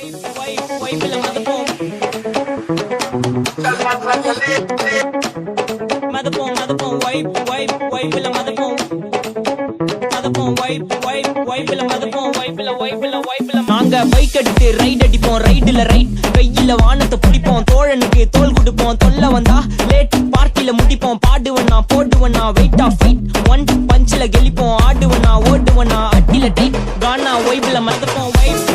வைப்ல மதப்போம் மதப்போம் வைப்ல மதப்போம் நாங்க பைக் எடுத்து ரைட் அடிப்போம் ரைடுல ரைட் வெயில வானத்தை பிடிப்போம் தோழனுக்கு தோல் கொடுப்போம் தொல்ல வந்தா லேட் பார்ட்டில முடிப்போம் பாடுவனா போடுவனா வெயிட் ஆஃப் ஃபைட் ஒன் பஞ்சில கெளிப்போம் ஆடுவனா ஓடுவனா அட்டில டைட் கானா வைப்ல மதப்போம் வைப்